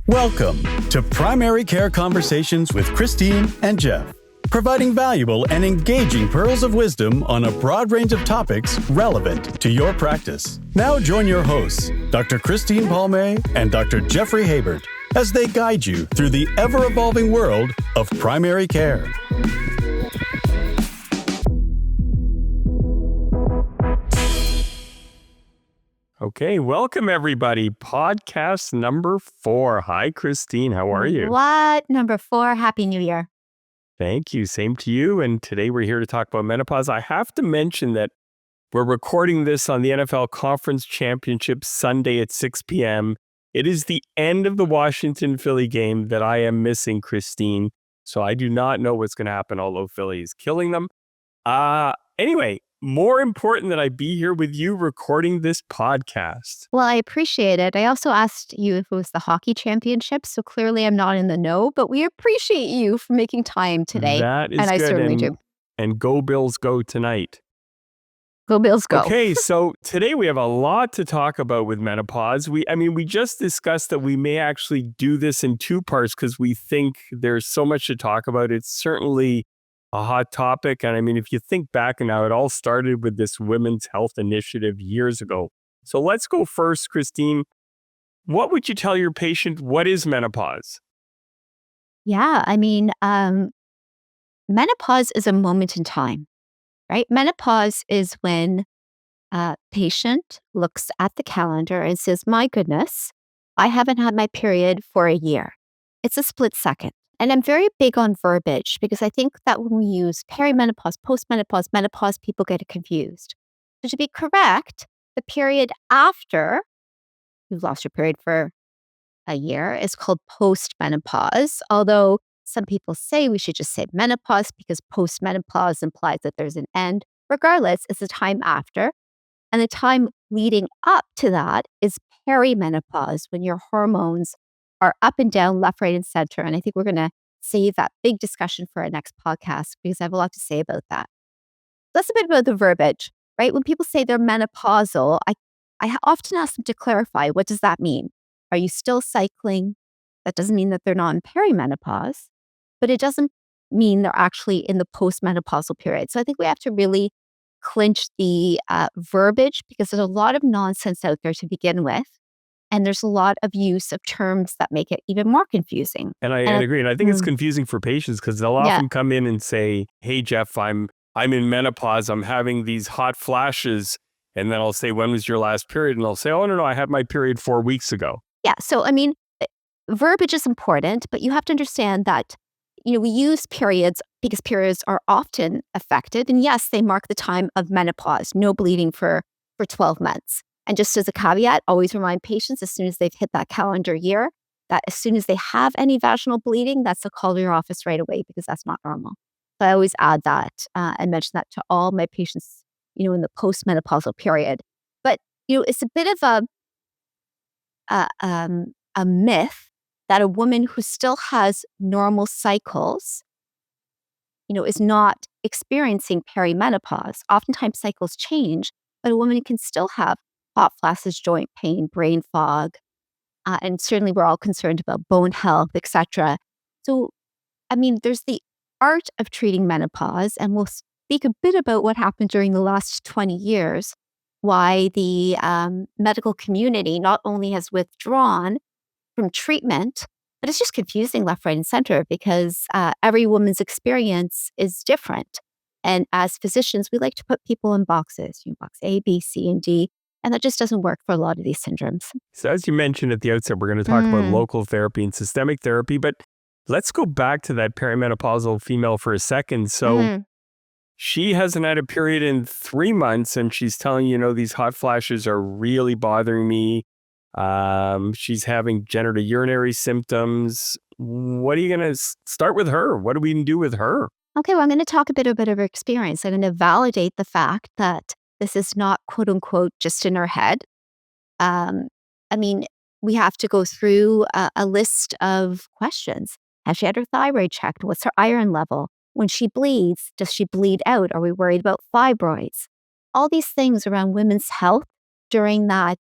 Welcome to Primary Care Conversations with Christine and Jeff, providing valuable and engaging pearls of wisdom on a broad range of topics relevant to your practice. Now join your hosts, Dr. Christine Palmay and Dr. Jeffrey Habert, as they guide you through the ever-evolving world of primary care. Okay, welcome everybody. Podcast number 4. Hi, Christine. How are you? What? Number 4. Happy New Year. Thank you. Same to you. And today we're here to talk about menopause. I have to mention that we're recording this on the NFL Conference Championship Sunday at 6 p.m. It is the end of the Washington-Philly game that I am missing, Christine. So I do not know what's going to happen, although Philly is killing them. Anyway, more important that I be here with you recording this podcast. Well, I appreciate it. I also asked you if it was the hockey championship, so clearly I'm not in the know, but we appreciate you for making time today. That is and good. I certainly do. And go Bills go tonight. Go Bills go. Okay, so today we have a lot to talk about with menopause. We just discussed that we may actually do this in 2 parts because we think there's so much to talk about. It's certainly a hot topic. And if you think back now, it all started with this Women's Health Initiative years ago. So let's go first, Christine. What would you tell your patient? What is menopause? Yeah, menopause is a moment in time, right? Menopause is when a patient looks at the calendar and says, my goodness, I haven't had my period for a year. It's a split second. And I'm very big on verbiage because I think that when we use perimenopause, postmenopause, menopause, people get confused. So to be correct, the period after you've lost your period for a year is called postmenopause, although some people say we should just say menopause because postmenopause implies that there's an end. Regardless, it's the time after. And the time leading up to that is perimenopause, when your hormones are up and down, left, right, and center. And I think we're going to save that big discussion for our next podcast because I have a lot to say about that. That's a bit about the verbiage, right? When people say they're menopausal, I often ask them to clarify, what does that mean? Are you still cycling? That doesn't mean that they're not in perimenopause, but it doesn't mean they're actually in the postmenopausal period. So I think we have to really clinch the verbiage because there's a lot of nonsense out there to begin with. And there's a lot of use of terms that make it even more confusing. And I agree. And I think it's confusing for patients because they'll often come in and say, hey, Jeff, I'm in menopause. I'm having these hot flashes. And then I'll say, when was your last period? And they'll say, oh, no, I had my period 4 weeks ago. Yeah. So, verbiage is important, but you have to understand that, we use periods because periods are often affected. And yes, they mark the time of menopause, no bleeding for 12 months. And just as a caveat, always remind patients as soon as they've hit that calendar year, that as soon as they have any vaginal bleeding, that's a call to your office right away because that's not normal. So I always add that and mention that to all my patients, in the postmenopausal period. But, it's a bit of a myth that a woman who still has normal cycles, is not experiencing perimenopause. Oftentimes cycles change, but a woman can still have hot flashes, joint pain, brain fog, and certainly we're all concerned about bone health, etc. So, there's the art of treating menopause, and we'll speak a bit about what happened during the last 20 years, why the medical community not only has withdrawn from treatment, but it's just confusing left, right, and center because every woman's experience is different. And as physicians, we like to put people in boxes, box A, B, C, and D. And that just doesn't work for a lot of these syndromes. So as you mentioned at the outset, we're going to talk about local therapy and systemic therapy, but let's go back to that perimenopausal female for a second. So she hasn't had a period in 3 months and she's telling you, these hot flashes are really bothering me. She's having genitourinary symptoms. What are you going to start with her? What do we do with her? Okay, well, I'm going to talk a bit about her experience. I'm going to validate the fact that this is not, quote unquote, just in her head. We have to go through a list of questions. Has she had her thyroid checked? What's her iron level? When she bleeds, does she bleed out? Are we worried about fibroids? All these things around women's health during that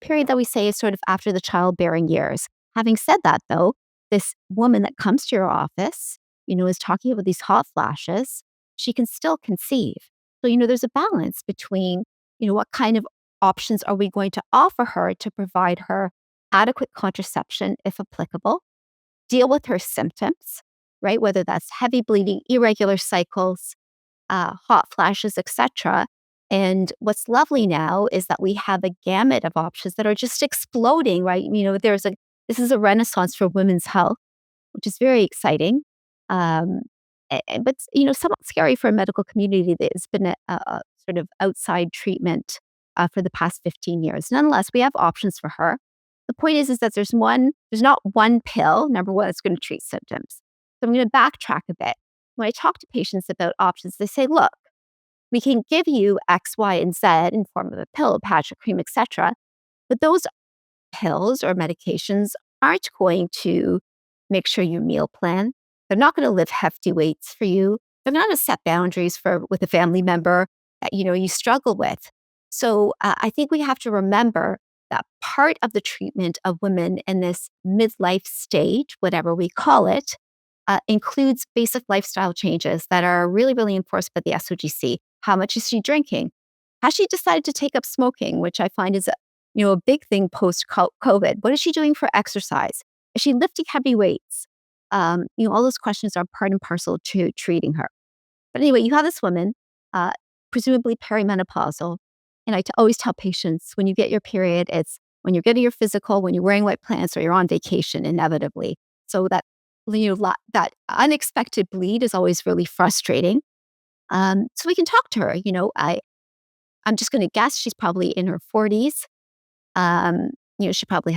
period that we say is sort of after the childbearing years. Having said that, though, this woman that comes to your office, is talking about these hot flashes, she can still conceive. So, there's a balance between, what kind of options are we going to offer her to provide her adequate contraception, if applicable, deal with her symptoms, right? Whether that's heavy bleeding, irregular cycles, hot flashes, etc. And what's lovely now is that we have a gamut of options that are just exploding, right? This is a renaissance for women's health, which is very exciting. Um, but somewhat scary for a medical community that has been a sort of outside treatment for the past 15 years. Nonetheless, we have options for her. The point is that there's not one pill, number one, that's going to treat symptoms. So I'm going to backtrack a bit. When I talk to patients about options, they say, look, we can give you X, Y, and Z in form of a pill, a patch, a cream, etc. But those pills or medications aren't going to make sure you meal plan. They're not going to lift hefty weights for you. They're not going to set boundaries with a family member that you struggle with. So I think we have to remember that part of the treatment of women in this midlife stage, whatever we call it, includes basic lifestyle changes that are really, really enforced by the SOGC. How much is she drinking? Has she decided to take up smoking, which I find is a big thing post-COVID? What is she doing for exercise? Is she lifting heavy weights? All those questions are part and parcel to treating her. But anyway, you have this woman, presumably perimenopausal. And I always tell patients, when you get your period, it's when you're getting your physical, when you're wearing white pants, or you're on vacation, inevitably. So that that unexpected bleed is always really frustrating. So we can talk to her. I'm just going to guess she's probably in her 40s. She probably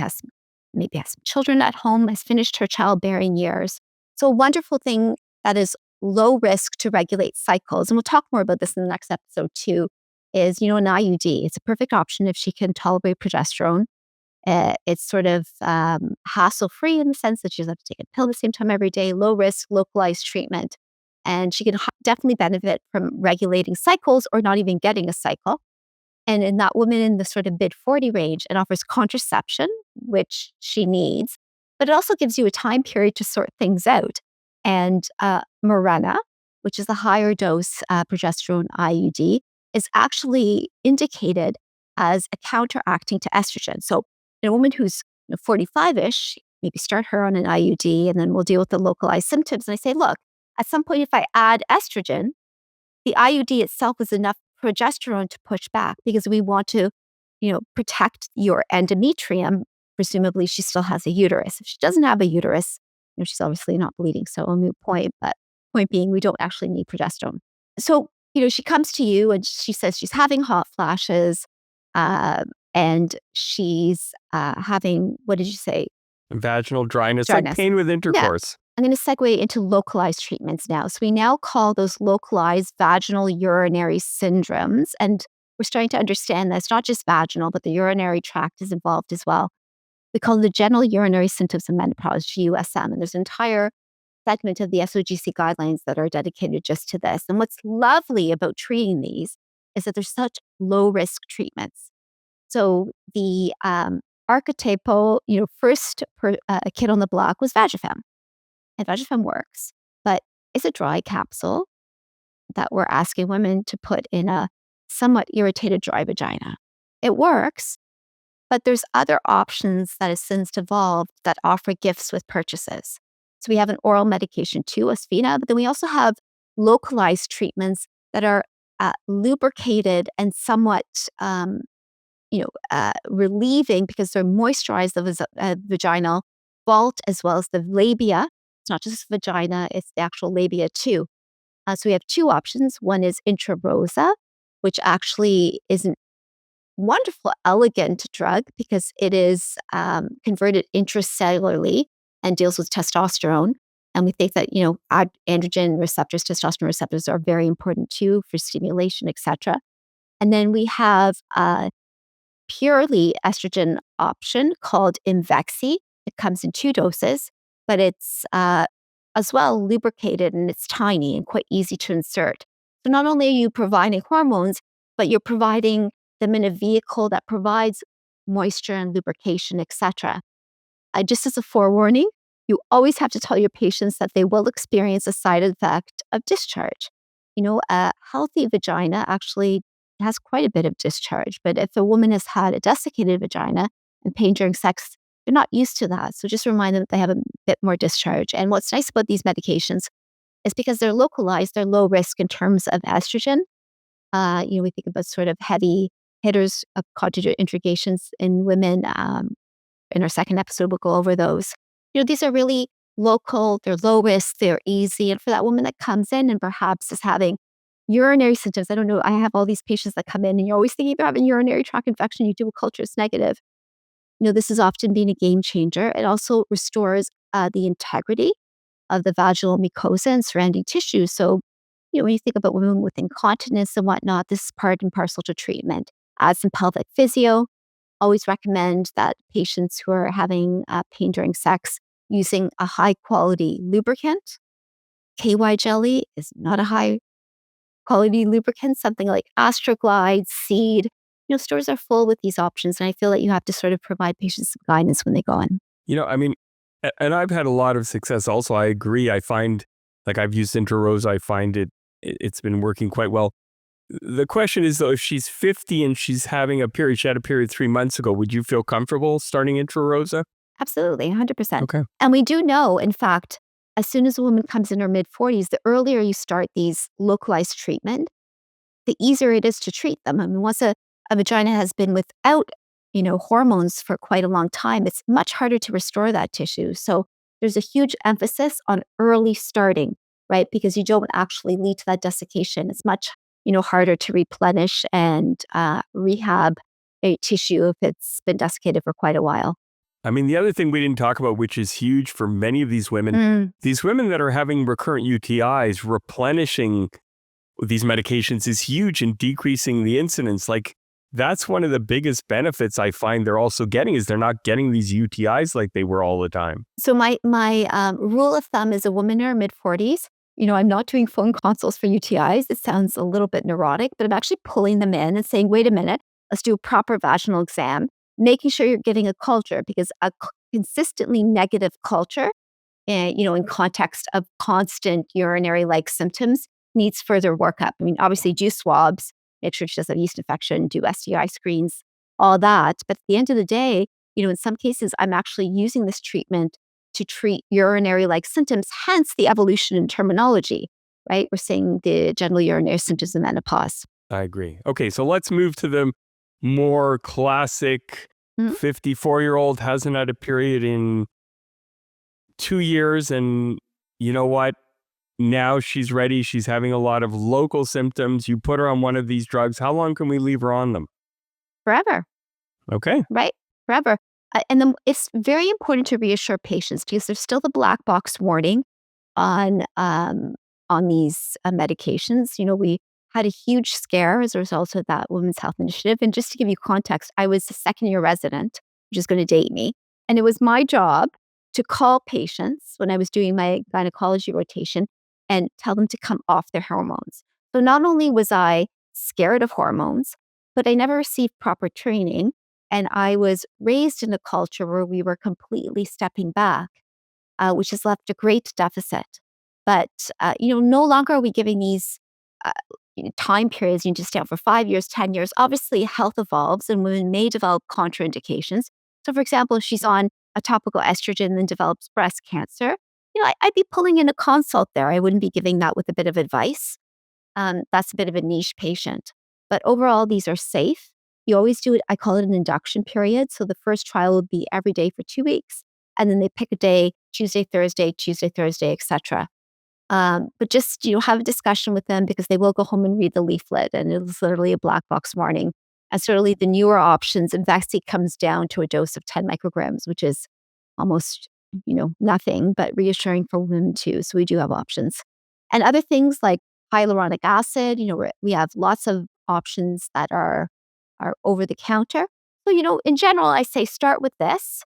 maybe has some children at home, has finished her childbearing years. So a wonderful thing that is low risk to regulate cycles, and we'll talk more about this in the next episode too, is, an IUD. It's a perfect option if she can tolerate progesterone. It's sort of hassle-free in the sense that she doesn't have to take a pill at the same time every day, low risk, localized treatment. And she can definitely benefit from regulating cycles or not even getting a cycle. And in that woman in the sort of mid-40 range, it offers contraception, which she needs, but it also gives you a time period to sort things out. And Mirena, which is the higher dose progesterone IUD, is actually indicated as a counteracting to estrogen. So in a woman who's 45-ish, maybe start her on an IUD, and then we'll deal with the localized symptoms. And I say, look, at some point, if I add estrogen, the IUD itself is enough progesterone to push back because we want to, protect your endometrium. Presumably, she still has a uterus. If she doesn't have a uterus, she's obviously not bleeding, so a moot point. But point being, we don't actually need progesterone. So, she comes to you and she says she's having hot flashes, and she's having, what did you say? Vaginal dryness, like Dryness. pain with intercourse. Yeah. I'm going to segue into localized treatments now. So we now call those localized vaginal urinary syndromes. And we're starting to understand that it's not just vaginal, but the urinary tract is involved as well. We call them the genital urinary symptoms of menopause, GUSM. And there's an entire segment of the SOGC guidelines that are dedicated just to this. And what's lovely about treating these is that they're such low-risk treatments. So the archetypal, first kid on the block was Vagifem. And Vagifem works, but it's a dry capsule that we're asking women to put in a somewhat irritated dry vagina. It works, but there's other options that have since evolved that offer gifts with purchases. So we have an oral medication too, Asfina, but then we also have localized treatments that are lubricated and somewhat relieving because they're moisturize the vaginal vault as well as the labia. It's not just vagina, it's the actual labia too. So we have two options. One is Intrarosa, which actually is a wonderful, elegant drug because it is converted intracellularly and deals with testosterone. And we think that, androgen receptors, testosterone receptors are very important too for stimulation, etc. And then we have a purely estrogen option called Imvexi. It comes in 2 doses, but it's as well lubricated and it's tiny and quite easy to insert. So not only are you providing hormones, but you're providing them in a vehicle that provides moisture and lubrication, etc. just as a forewarning, you always have to tell your patients that they will experience a side effect of discharge. A healthy vagina actually has quite a bit of discharge, but if a woman has had a desiccated vagina and pain during sex, they're not used to that. So just remind them that they have a bit more discharge. And what's nice about these medications is because they're localized, they're low risk in terms of estrogen. We think about sort of heavy hitters of contraindications in women. In our second episode, we'll go over those. These are really local, they're low risk, they're easy. And for that woman that comes in and perhaps is having urinary symptoms, I don't know, I have all these patients that come in and you're always thinking they're having urinary tract infection, you do a culture, it's negative. This has often been a game changer. It also restores the integrity of the vaginal mucosa and surrounding tissue. So, when you think about women with incontinence and whatnot, this is part and parcel to treatment. Add some pelvic physio. Always recommend that patients who are having pain during sex using a high quality lubricant. KY jelly is not a high quality lubricant, something like Astroglide, Seed. Stores are full with these options. And I feel that you have to sort of provide patients some guidance when they go in. And I've had a lot of success also. I agree. I find, like I've used Intrarosa, I find it's been working quite well. The question is, though, if she's 50 and she's having a period, she had a period 3 months ago, would you feel comfortable starting Intrarosa? Absolutely, 100%. Okay. And we do know, in fact, as soon as a woman comes in her mid-40s, the earlier you start these localized treatment, the easier it is to treat them. Once a vagina has been without, hormones for quite a long time, it's much harder to restore that tissue. So there's a huge emphasis on early starting, right? Because you don't actually lead to that desiccation. It's much harder to replenish and rehab a tissue if it's been desiccated for quite a while. The other thing we didn't talk about, which is huge for many of these women that are having recurrent UTIs, replenishing these medications is huge in decreasing the incidence. Like, that's one of the biggest benefits I find they're also getting is they're not getting these UTIs like they were all the time. So my rule of thumb is a woman in her mid-40s. I'm not doing phone consults for UTIs. It sounds a little bit neurotic, but I'm actually pulling them in and saying, wait a minute, let's do a proper vaginal exam, making sure you're getting a culture, because a consistently negative culture, in context of constant urinary-like symptoms, needs further workup. Obviously, do swabs, make sure she doesn't have yeast infection, do STI screens, all that. But at the end of the day, in some cases, I'm actually using this treatment to treat urinary-like symptoms, hence the evolution in terminology, right? We're saying the genital urinary symptoms of menopause. I agree. Okay, so let's move to the more classic 54-year-old hasn't had a period in 2 years, and you know what? Now she's ready. She's having a lot of local symptoms. You put her on one of these drugs. How long can we leave her on them? Forever. Okay. Right? Forever. And it's very important to reassure patients because there's still the black box warning on these medications. We had a huge scare as a result of that Women's Health Initiative. And just to give you context, I was a second-year resident, which is going to date me. And it was my job to call patients when I was doing my gynecology rotation and tell them to come off their hormones. So not only was I scared of hormones, but I never received proper training. And I was raised in a culture where we were completely stepping back, which has left a great deficit. But, no longer are we giving these time periods. You need to stay out for 5 years, 10 years. Obviously, health evolves and women may develop contraindications. So, for example, if she's on a topical estrogen and then develops breast cancer, I'd be pulling in a consult there. I wouldn't be giving that with a bit of advice. That's a bit of a niche patient. But overall, these are safe. You always do it, I call it an induction period. So the first trial would be every day for 2 weeks. And then they pick a day, Tuesday, Thursday, etc. But just, have a discussion with them because they will go home and read the leaflet. And it's literally a black box warning. And certainly the newer options, Imvexxy comes down to a dose of 10 micrograms, which is almost, nothing, but reassuring for women too. So we do have options. And other things like hyaluronic acid, we have lots of options that are over the counter. So, in general, I say start with this,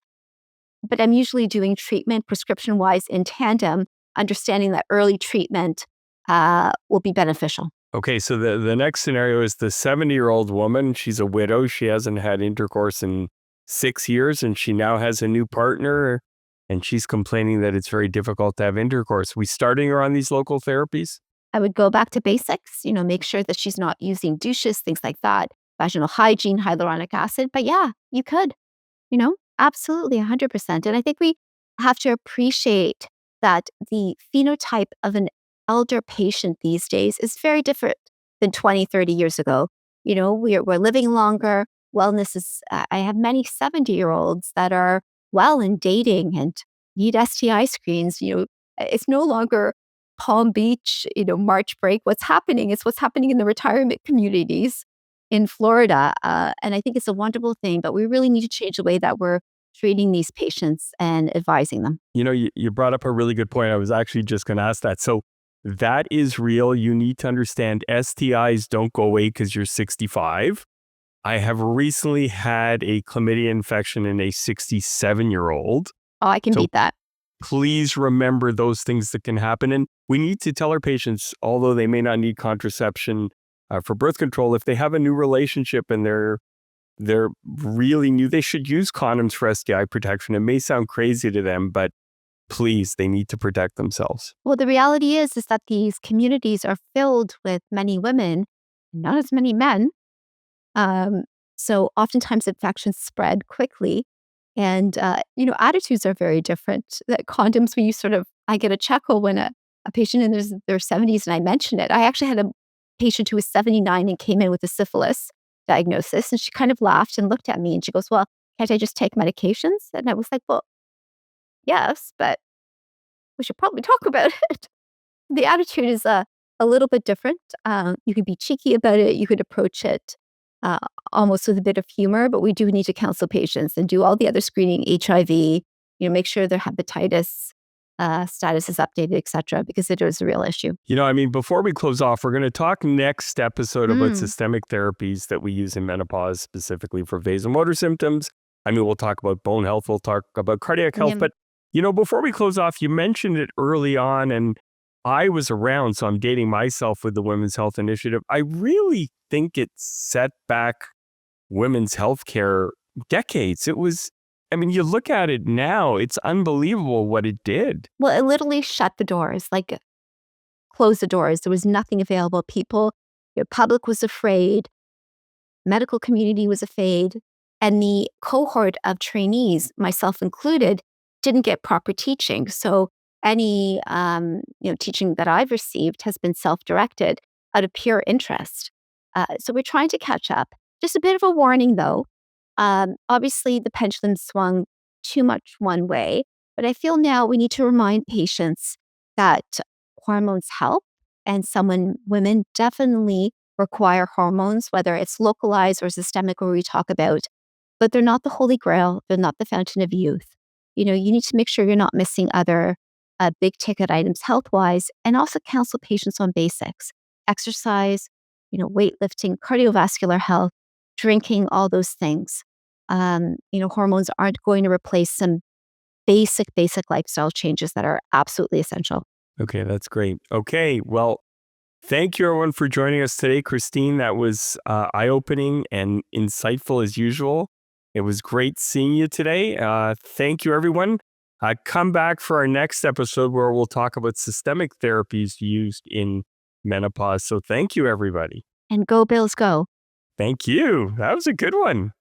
but I'm usually doing treatment prescription-wise in tandem, understanding that early treatment will be beneficial. Okay, so the next scenario is the 70-year-old woman. She's a widow. She hasn't had intercourse in 6 years and she now has a new partner and she's complaining that it's very difficult to have intercourse. We starting her on these local therapies? I would go back to basics, make sure that she's not using douches, things like that, vaginal hygiene, hyaluronic acid. But yeah, you could, absolutely 100%. And I think we have to appreciate that the phenotype of an elder patient these days is very different than 20, 30 years ago. We're living longer. Wellness is, I have many 70-year-olds that are well and dating and need STI screens. It's no longer Palm Beach, March break. What's happening is what's happening in the retirement communities in Florida. And I think it's a wonderful thing, but we really need to change the way that we're treating these patients and advising them. You brought up a really good point. I was actually just going to ask that. So that is real. You need to understand STIs don't go away because you're 65. I have recently had a chlamydia infection in a 67-year-old. Oh, I can beat that. Please remember those things that can happen. And we need to tell our patients, although they may not need contraception for birth control, if they have a new relationship and they're really new, they should use condoms for STI protection. It may sound crazy to them, but please, they need to protect themselves. Well, the reality is that these communities are filled with many women, not as many men. So oftentimes infections spread quickly. And, attitudes are very different. That condoms, I get a chuckle when a patient in their 70s and I mention it. I actually had a patient who was 79 and came in with a syphilis diagnosis. And she kind of laughed and looked at me and she goes, well, can't I just take medications? And I was like, well, yes, but we should probably talk about it. The attitude is a little bit different. You could be cheeky about it. You could approach it almost with a bit of humor, but we do need to counsel patients and do all the other screening, HIV, make sure their hepatitis status is updated, et cetera, because it is a real issue. Before we close off, we're going to talk next episode about systemic therapies that we use in menopause, specifically for vasomotor symptoms. We'll talk about bone health. We'll talk about cardiac health. But, before we close off, you mentioned it early on, and I was around, so I'm dating myself with the Women's Health Initiative. I really think it set back women's healthcare decades. It was, you look at it now, it's unbelievable what it did. Well, it literally shut the doors, closed the doors. There was nothing available. People, public was afraid, medical community was afraid, and the cohort of trainees, myself included, didn't get proper teaching. So any teaching that I've received has been self-directed out of pure interest. So we're trying to catch up. Just a bit of a warning, though. Obviously, the pendulum swung too much one way, but I feel now we need to remind patients that hormones help, and women definitely require hormones, whether it's localized or systemic, where we talk about, but they're not the holy grail. They're not the fountain of youth. You need to make sure you're not missing other big ticket items health-wise, and also counsel patients on basics, exercise, weightlifting, cardiovascular health, drinking, all those things. Hormones aren't going to replace some basic lifestyle changes that are absolutely essential. Okay, that's great. Okay, well, thank you everyone for joining us today. Christine, that was eye-opening and insightful as usual. It was great seeing you today. Thank you, everyone. Come back for our next episode where we'll talk about systemic therapies used in menopause. So thank you, everybody. And go Bills, go. Thank you. That was a good one.